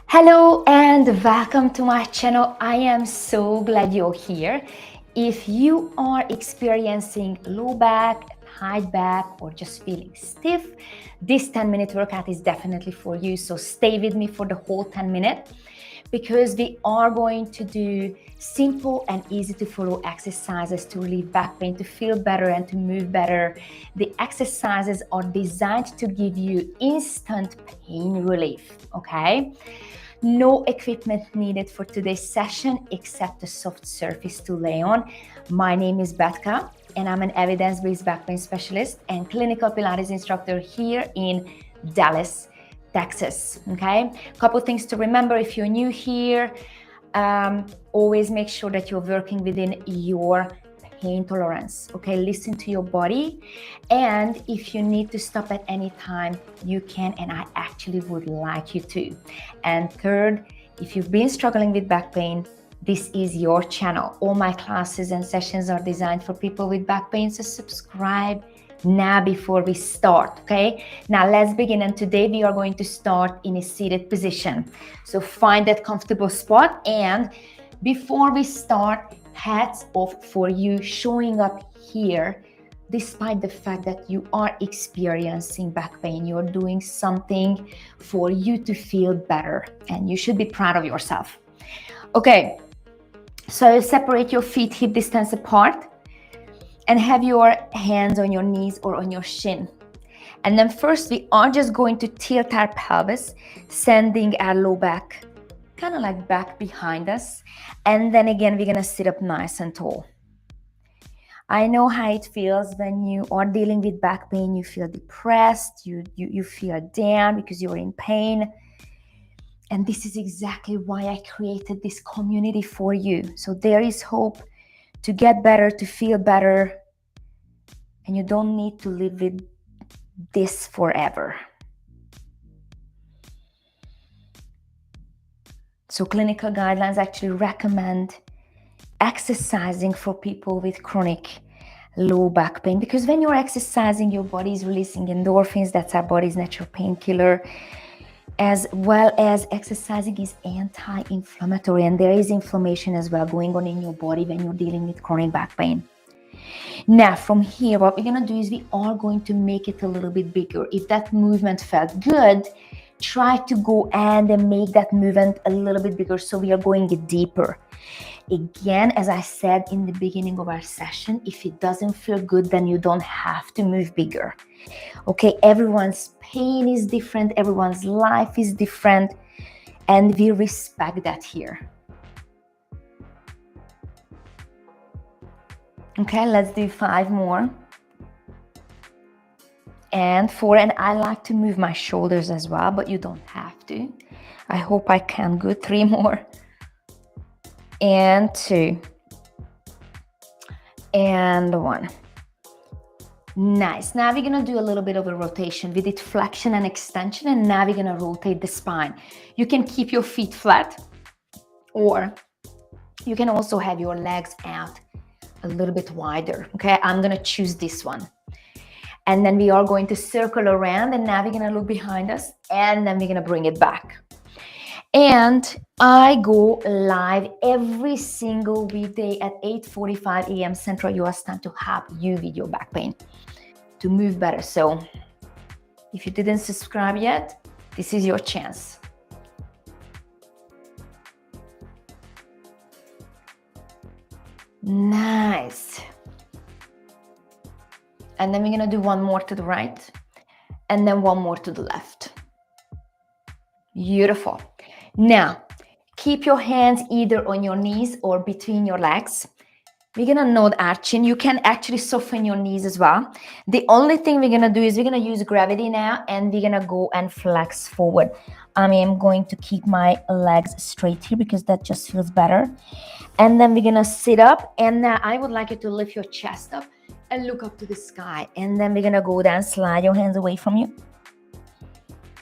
Hello and welcome to my channel. I am so glad you're here. If you are experiencing low back, tight back, or just feeling stiff, this 10-minute workout is definitely for you. So stay with me for the whole 10 minutes because we are going to do simple and easy to follow exercises to relieve back pain, to feel better and to move better. The exercises are designed to give you instant pain relief, okay? No equipment needed for today's session except a soft surface to lay on. My name is Betka and I'm an evidence-based back pain specialist and clinical Pilates instructor here in Dallas, Texas. Okay, couple things to remember if you're new here. Always make sure that you're working within your pain tolerance. Okay, listen to your body, and if you need to stop at any time, you can, and I actually would like you to. And third, if you've been struggling with back pain, this is your channel. All my classes and sessions are designed for people with back pain, so subscribe now before we start. Okay, now let's begin, and today we are going to start in a seated position. So find that comfortable spot, and before we start, hats off for you showing up here despite the fact that you are experiencing back pain. You're doing something for you to feel better, and you should be proud of yourself. Okay, so separate your feet hip distance apart and have your hands on your knees or on your shin. And then first we are just going to tilt our pelvis, sending our low back kind of like back behind us. And then again, we're gonna sit up nice and tall. I know how it feels when you are dealing with back pain. You feel depressed, you feel down because you're in pain. And this is exactly why I created this community for you. So there is hope to get better, to feel better, and you don't need to live with this forever. So clinical guidelines actually recommend exercising for people with chronic low back pain, because when you're exercising, your body is releasing endorphins. That's our body's natural painkiller, as well as exercising is anti-inflammatory, and there is inflammation as well going on in your body when you're dealing with chronic back pain. Now from here, what we're going to do is we are going to make it a little bit bigger. If that movement felt good, try to go and make that movement a little bit bigger, so we are going deeper. Again, as I said in the beginning of our session, if it doesn't feel good, then you don't have to move bigger. Okay, everyone's pain is different, everyone's life is different, and we respect that here. Okay, let's do 5 more. And 4, and I like to move my shoulders as well, but you don't have to. I hope I can. Good. 3 more. And 2. And 1. Nice. Now we're gonna do a little bit of a rotation. We did flexion and extension, and now we're gonna rotate the spine. You can keep your feet flat, or you can also have your legs out a little bit wider. Okay, I'm gonna choose this one. And then we are going to circle around, and now we're gonna look behind us, and then we're gonna bring it back. And I go live every single weekday at 8:45 a.m. Central US time to help you with your back pain, to move better. So if you didn't subscribe yet, this is your chance. Nice. And then we're gonna do 1 more to the right, and then 1 more to the left. Beautiful. Now, keep your hands either on your knees or between your legs. We're gonna nod our chin. You can actually soften your knees as well. The only thing we're gonna do is we're gonna use gravity now, and we're gonna go and flex forward. I am going to keep my legs straight here because that just feels better. And then we're gonna sit up, and now I would like you to lift your chest up and look up to the sky. And then we're gonna go down, slide your hands away from you,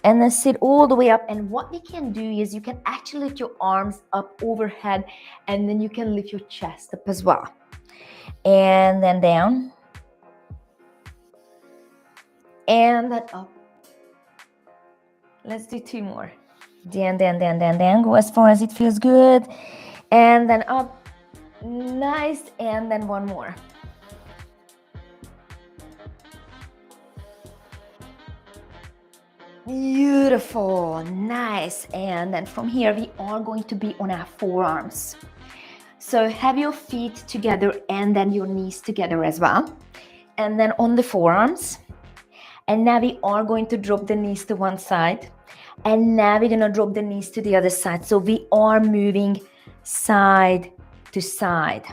and then sit all the way up. And what we can do is you can actually lift your arms up overhead, and then you can lift your chest up as well. And then down, and then up. Let's do 2 more. Down. Go as far as it feels good. And then up. Nice. And then one more. Beautiful. Nice. And then from here, we are going to be on our forearms. So have your feet together and then your knees together as well. And then on the forearms. And now we are going to drop the knees to one side. And now we're going to drop the knees to the other side. So we are moving side to side.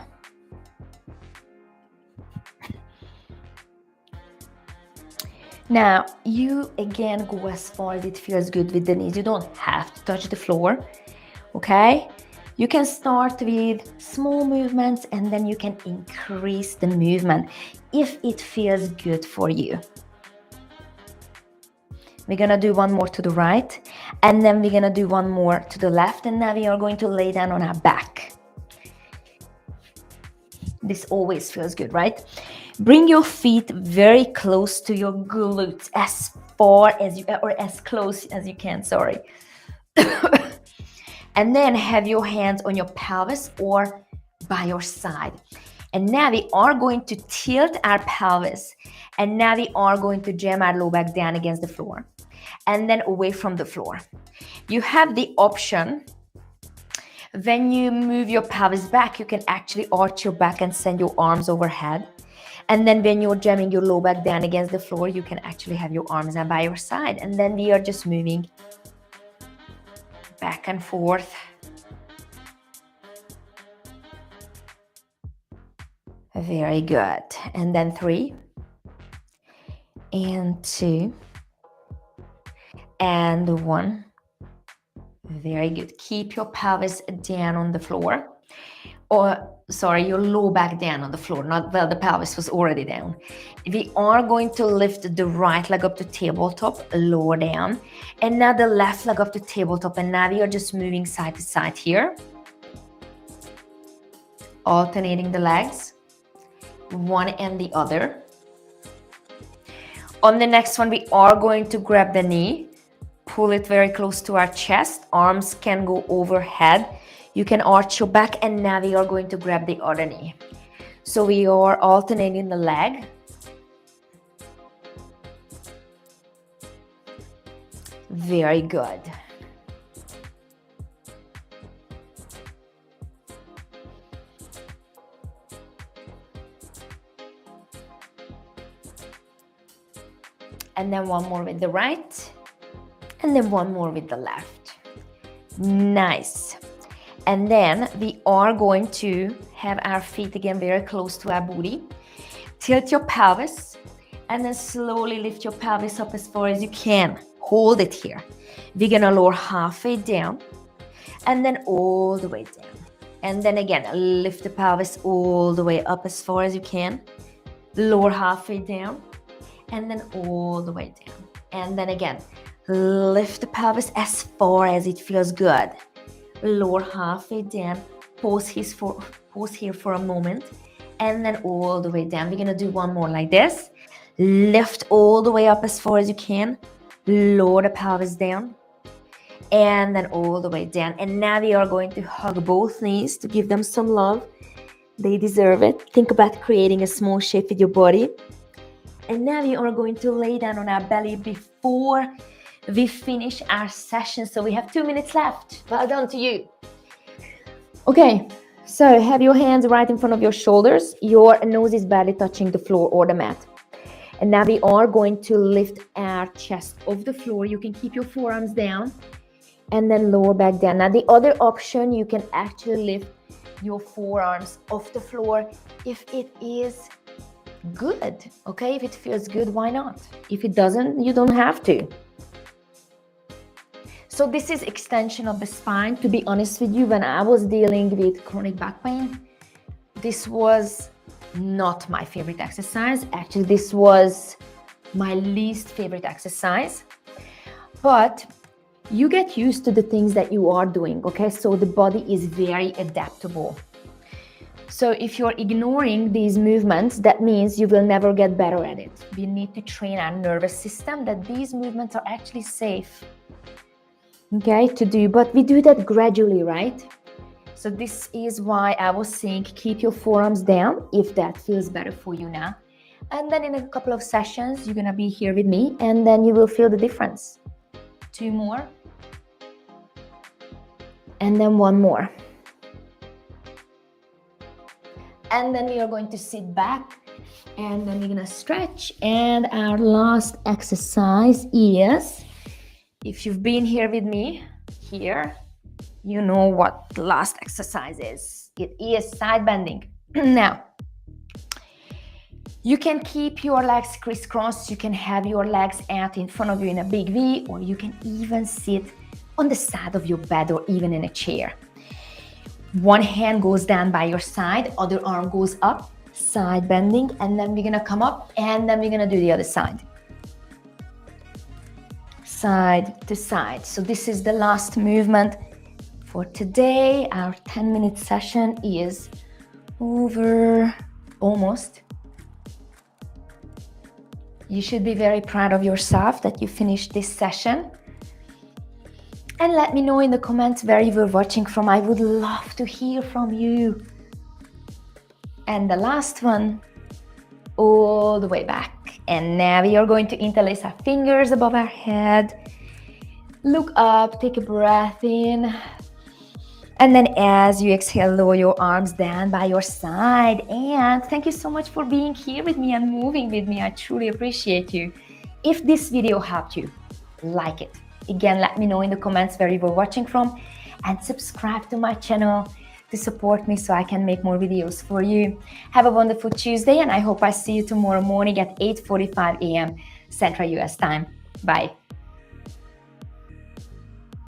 Now, you again go as far as it feels good with the knees. You don't have to touch the floor, okay? You can start with small movements and then you can increase the movement if it feels good for you. We're gonna do one more to the right and then we're gonna do one more to the left, and now we are going to lay down on our back. This always feels good, right? Bring your feet very close to your glutes, as far as you, or as close as you can, sorry. And then have your hands on your pelvis or by your side. And now we are going to tilt our pelvis. And now we are going to jam our low back down against the floor. And then away from the floor. You have the option, when you move your pelvis back, you can actually arch your back and send your arms overhead. And then when you're jamming your low back down against the floor, you can actually have your arms by your side. And then we are just moving back and forth. Very good. And then 3 and 2 and 1. Very good. Keep your pelvis down on the floor. Or, sorry, your low back down on the floor. Not, well, the pelvis was already down. We are going to lift the right leg up to tabletop, lower down. And now the left leg up to tabletop. And now we are just moving side to side here. Alternating the legs. One and the other. On the next one, we are going to grab the knee. Pull it very close to our chest. Arms can go overhead. You can arch your back, and now we are going to grab the other knee. So we are alternating the leg. Very good. And then one more with the right. And then one more with the left. Nice. And then we are going to have our feet again very close to our booty. Tilt your pelvis and then slowly lift your pelvis up as far as you can. Hold it here. We're gonna lower halfway down and then all the way down. And then again, lift the pelvis all the way up as far as you can. Lower halfway down and then all the way down. And then again, lift the pelvis as far as it feels good. Lower halfway down, pause here for a moment, and then all the way down. We're gonna do one more like this. Lift all the way up as far as you can. Lower the pelvis down, and then all the way down. And now we are going to hug both knees to give them some love. They deserve it. Think about creating a small shape with your body. And now we are going to lay down on our belly before we finish our session. So we have 2 minutes left. Well done to you. Okay, so have your hands right in front of your shoulders. Your nose is barely touching the floor or the mat. And now we are going to lift our chest off the floor. You can keep your forearms down and then lower back down. Now the other option, you can actually lift your forearms off the floor if it is good. Okay, if it feels good, why not? If it doesn't, you don't have to. So this is extension of the spine. To be honest with you, when I was dealing with chronic back pain, this was not my favorite exercise. Actually, this was my least favorite exercise. But you get used to the things that you are doing, okay? So the body is very adaptable. So if you're ignoring these movements, that means you will never get better at it. We need to train our nervous system that these movements are actually safe. okay, to do, but we do that gradually, right? So this is why I was saying keep your forearms down if that feels better for you now. And then in a couple of sessions, you're gonna be here with me and then you will feel the difference. 2 more. And then 1 more. And then we are going to sit back and then we're gonna stretch. And our last exercise is, if you've been here with me, here, you know what the last exercise is. It is side bending. Now, you can keep your legs crisscrossed. You can have your legs out in front of you in a big V, or you can even sit on the side of your bed or even in a chair. One hand goes down by your side, other arm goes up, side bending, and then we're gonna come up and then we're gonna do the other side. Side to side. So this is the last movement for today. Our 10-minute session is over, almost. You should be very proud of yourself that you finished this session. And let me know in the comments where you were watching from. I would love to hear from you. And the last one, all the way back. And now we are going to interlace our fingers above our head. Look up, take a breath in. And then as you exhale, lower your arms down by your side. And thank you so much for being here with me and moving with me. I truly appreciate you. If this video helped you, like it. Again, let me know in the comments where you were watching from, and subscribe to my channel to support me so I can make more videos for you. Have a wonderful Tuesday, and I hope I see you tomorrow morning at 8:45 a.m. Central US time. Bye.